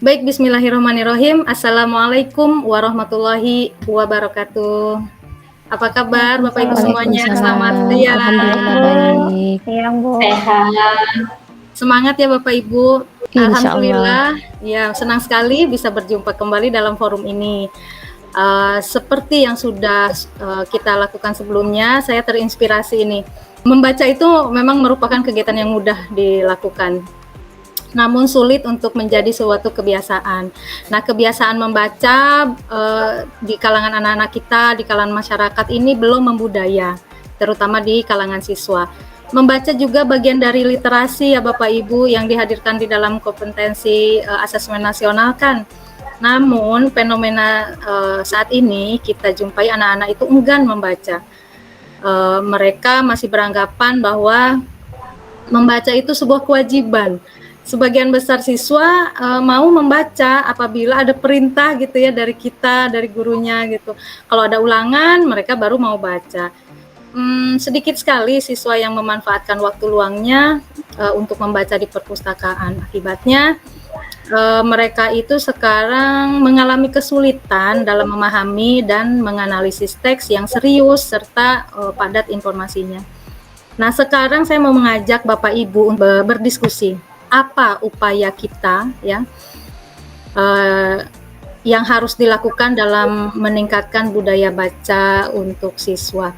Baik, bismillahirrahmanirrahim. Assalamualaikum warahmatullahi wabarakatuh. Apa kabar Bapak Ibu semuanya? Selamat Waalaikumsalam. siang. Alhamdulillah baik. Siang, Bu. Sehat. Semangat ya Bapak Ibu. Insya Allah. Alhamdulillah, ya senang sekali bisa berjumpa kembali dalam forum ini. Seperti yang sudah kita lakukan sebelumnya, saya terinspirasi ini. Membaca itu memang merupakan kegiatan yang mudah dilakukan, namun sulit untuk menjadi suatu kebiasaan. Nah, kebiasaan membaca di kalangan anak-anak kita, di kalangan masyarakat ini belum membudaya, terutama di kalangan siswa. Membaca juga bagian dari literasi ya Bapak Ibu yang dihadirkan di dalam kompetensi asesmen nasional kan. Namun fenomena saat ini kita jumpai anak-anak itu enggan membaca. Mereka masih beranggapan bahwa membaca itu sebuah kewajiban. Sebagian besar siswa mau membaca apabila ada perintah gitu ya dari kita, dari gurunya gitu. Kalau ada ulangan, mereka baru mau baca. Sedikit sekali siswa yang memanfaatkan waktu luangnya untuk membaca di perpustakaan. Akibatnya mereka itu sekarang mengalami kesulitan dalam memahami dan menganalisis teks yang serius serta padat informasinya. Nah, sekarang saya mau mengajak Bapak Ibu berdiskusi. Apa upaya kita ya yang harus dilakukan dalam meningkatkan budaya baca untuk siswa.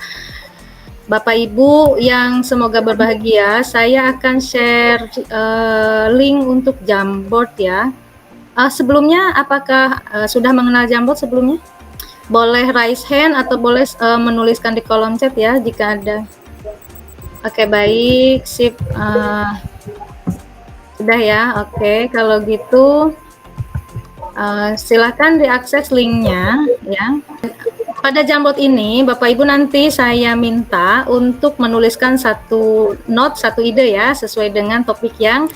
Bapak Ibu yang semoga berbahagia, saya akan share link untuk Jamboard ya. Sebelumnya apakah sudah mengenal Jamboard sebelumnya? Boleh raise hand atau boleh menuliskan di kolom chat ya jika ada. Oke, baik, sip. Sudah ya, oke. Kalau gitu silakan diakses linknya ya. Pada Jamboard ini Bapak Ibu nanti saya minta untuk menuliskan satu ide ya sesuai dengan topik yang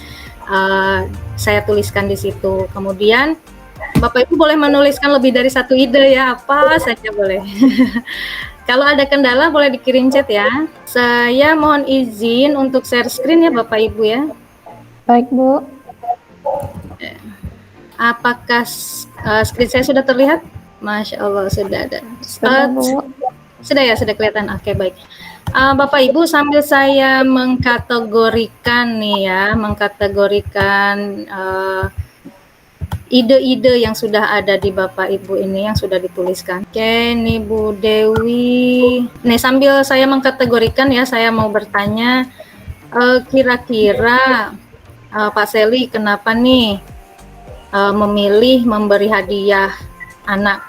saya tuliskan di situ. Kemudian Bapak Ibu boleh menuliskan lebih dari satu ide ya, apa saja boleh. Kalau ada kendala boleh dikirim chat ya. Saya mohon izin untuk share screen ya Bapak Ibu ya. Baik, Bu. Apakah screen saya sudah terlihat? Masya Allah, sudah ada. Sudah, Bu. Sudah ya, sudah kelihatan. Oke, baik. Bapak Ibu sambil saya mengkategorikan nih ya, mengkategorikan ide-ide yang sudah ada di Bapak Ibu ini yang sudah dituliskan. Oke, nih Bu Dewi. Nih sambil saya mengkategorikan ya, saya mau bertanya kira-kira Pak Seli kenapa nih memilih memberi hadiah anak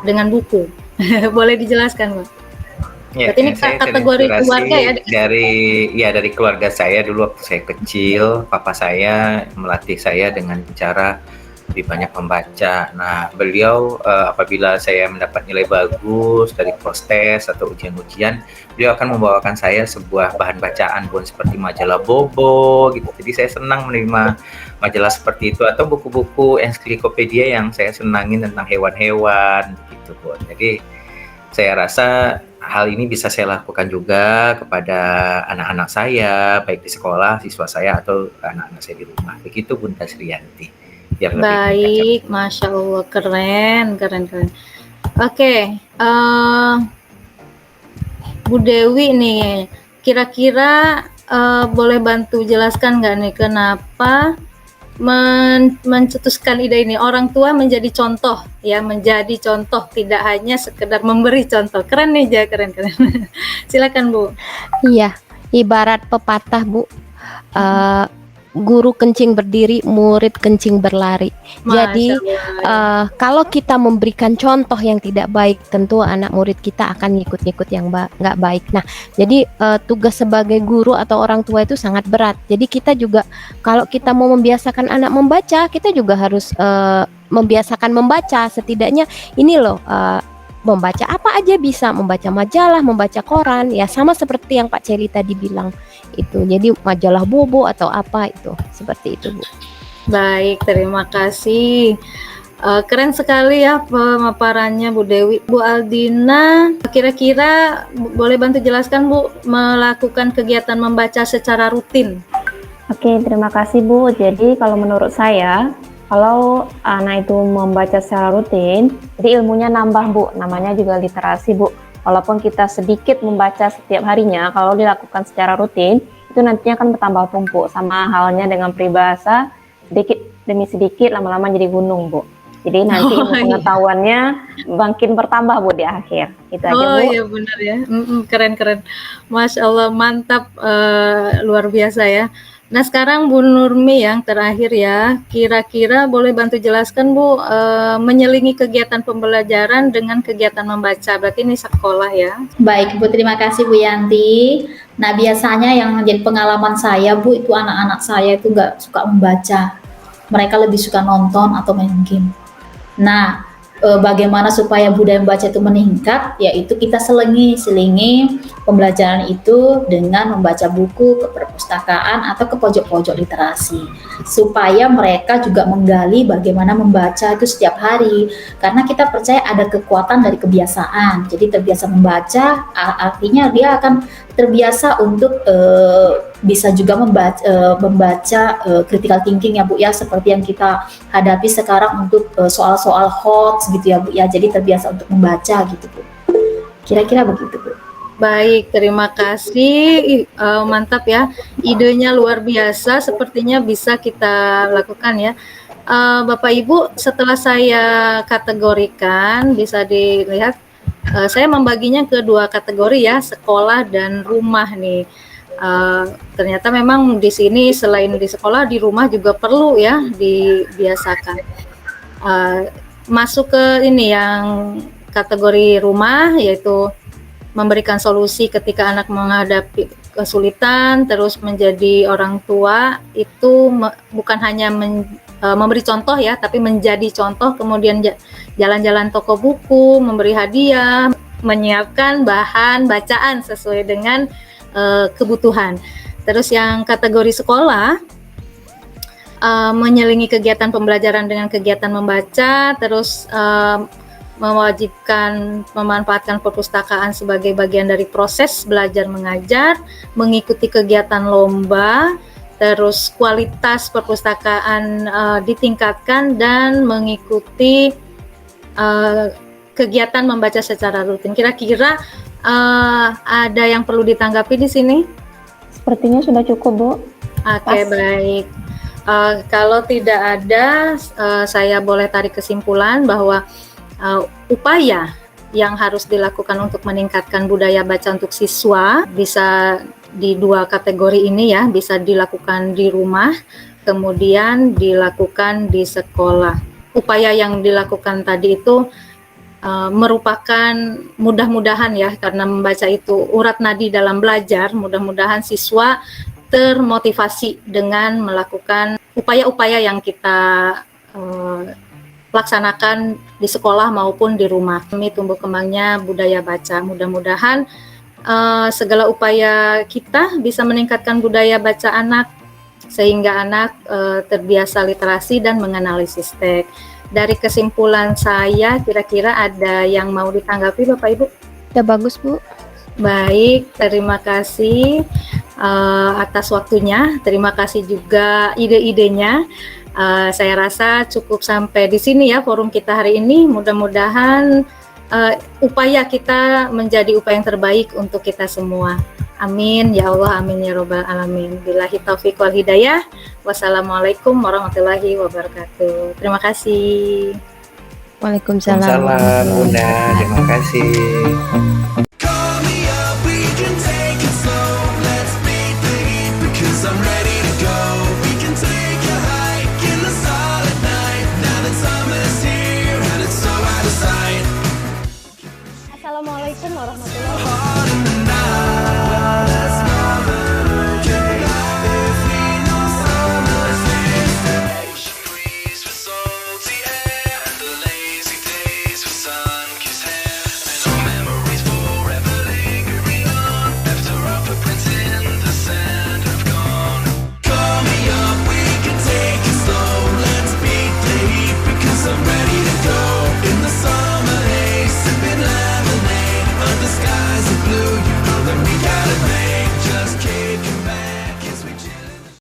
dengan buku? Boleh dijelaskan, Pak? Ya, berarti ini kategori keluarga ya? Dari keluarga saya dulu waktu saya kecil, papa saya melatih saya dengan cara lebih banyak membaca. Nah, beliau apabila saya mendapat nilai bagus dari proses atau ujian-ujian, beliau akan membawakan saya sebuah bahan bacaan pun seperti majalah Bobo gitu. Jadi saya senang menerima majalah seperti itu atau buku-buku ensiklopedia yang saya senangin tentang hewan-hewan gitu, Bu. Jadi saya rasa hal ini bisa saya lakukan juga kepada anak-anak saya, baik di sekolah, siswa saya atau anak-anak saya di rumah. Begitu Bunda Sriyanti. Baik, Masya Allah, keren. Oke, Bu Dewi nih, kira-kira boleh bantu jelaskan nggak nih kenapa mencetuskan ide ini, orang tua menjadi contoh ya, menjadi contoh, tidak hanya sekedar memberi contoh. Keren nih, keren. Silakan Bu. Iya, ibarat pepatah Bu, guru kencing berdiri, murid kencing berlari. Jadi kalau kita memberikan contoh yang tidak baik, tentu anak murid kita akan ngikut-ngikut yang nggak baik. Nah, jadi tugas sebagai guru atau orang tua itu sangat berat. Jadi kita juga kalau kita mau membiasakan anak membaca, kita juga harus membiasakan membaca. Setidaknya ini loh, membaca apa aja bisa, membaca majalah, membaca koran, ya sama seperti yang Pak Celi tadi bilang itu. Jadi majalah Bobo atau apa itu, seperti itu Bu. Baik, terima kasih. Keren sekali ya pemaparannya Bu Dewi. Bu Aldina, kira-kira boleh bantu jelaskan Bu, melakukan kegiatan membaca secara rutin? Oke, terima kasih Bu. Jadi kalau menurut saya, Kalau anak itu membaca secara rutin, jadi ilmunya nambah Bu, namanya juga literasi Bu. Walaupun kita sedikit membaca setiap harinya, kalau dilakukan secara rutin, itu nantinya akan bertambah tumpuk. Sama halnya dengan peribahasa, sedikit demi sedikit lama-lama jadi gunung Bu. Jadi nanti ilmu pengetahuannya makin bertambah Bu di akhir. Itu aja Bu. Oh iya benar ya, keren-keren. Masya Allah, mantap, luar biasa ya. Nah sekarang Bu Nurmi yang terakhir ya, kira-kira boleh bantu jelaskan Bu, menyelingi kegiatan pembelajaran dengan kegiatan membaca, berarti ini sekolah ya? Baik Bu, terima kasih Bu Yanti. Nah biasanya yang menjadi pengalaman saya Bu, itu anak-anak saya itu nggak suka membaca. Mereka lebih suka nonton atau main game. Nah, bagaimana supaya budaya membaca itu meningkat, yaitu kita selingi pembelajaran itu dengan membaca buku ke perpustakaan atau ke pojok-pojok literasi, supaya mereka juga menggali bagaimana membaca itu setiap hari, karena kita percaya ada kekuatan dari kebiasaan. Jadi terbiasa membaca artinya dia akan terbiasa untuk bisa juga membaca critical thinking ya Bu ya, seperti yang kita hadapi sekarang untuk soal-soal hoax gitu ya Bu ya, jadi terbiasa untuk membaca gitu Bu, kira-kira begitu Bu. Baik, terima kasih, mantap ya, idenya luar biasa, sepertinya bisa kita lakukan ya. Bapak Ibu, setelah saya kategorikan, bisa dilihat saya membaginya ke 2 kategori ya, sekolah dan rumah nih. Ternyata memang di sini selain di sekolah, di rumah juga perlu ya dibiasakan. Masuk ke ini yang kategori rumah, yaitu memberikan solusi ketika anak menghadapi kesulitan, terus menjadi orang tua itu bukan hanya memberi contoh ya, tapi menjadi contoh, kemudian jalan-jalan toko buku, memberi hadiah, menyiapkan bahan bacaan sesuai dengan kebutuhan. Terus yang kategori sekolah, menyelingi kegiatan pembelajaran dengan kegiatan membaca, terus mewajibkan memanfaatkan perpustakaan sebagai bagian dari proses belajar mengajar, mengikuti kegiatan lomba, terus kualitas perpustakaan ditingkatkan, dan mengikuti kegiatan membaca secara rutin. Kira-kira ada yang perlu ditanggapi di sini? Sepertinya sudah cukup Bu. Oke, baik. Kalau tidak ada, saya boleh tarik kesimpulan bahwa upaya yang harus dilakukan untuk meningkatkan budaya baca untuk siswa bisa di 2 kategori ini ya, bisa dilakukan di rumah, kemudian dilakukan di sekolah. Upaya yang dilakukan tadi itu merupakan mudah-mudahan ya, karena membaca itu urat nadi dalam belajar, mudah-mudahan siswa termotivasi dengan melakukan upaya-upaya yang kita laksanakan di sekolah maupun di rumah. Demi tumbuh kembangnya budaya baca, mudah-mudahan segala upaya kita bisa meningkatkan budaya baca anak, sehingga anak terbiasa literasi dan menganalisis teks. Dari kesimpulan saya, kira-kira ada yang mau ditanggapi Bapak Ibu? Udah bagus Bu. Baik, terima kasih atas waktunya, terima kasih juga ide-idenya. Saya rasa cukup sampai di sini ya forum kita hari ini. Mudah-mudahan upaya kita menjadi upaya yang terbaik untuk kita semua. Amin ya Allah, amin ya robbal alamin. Billahi taufiq wal hidayah. Wassalamualaikum warahmatullahi wabarakatuh. Terima kasih. Waalaikumsalam. Waalaikumsalam Bunda, terima kasih.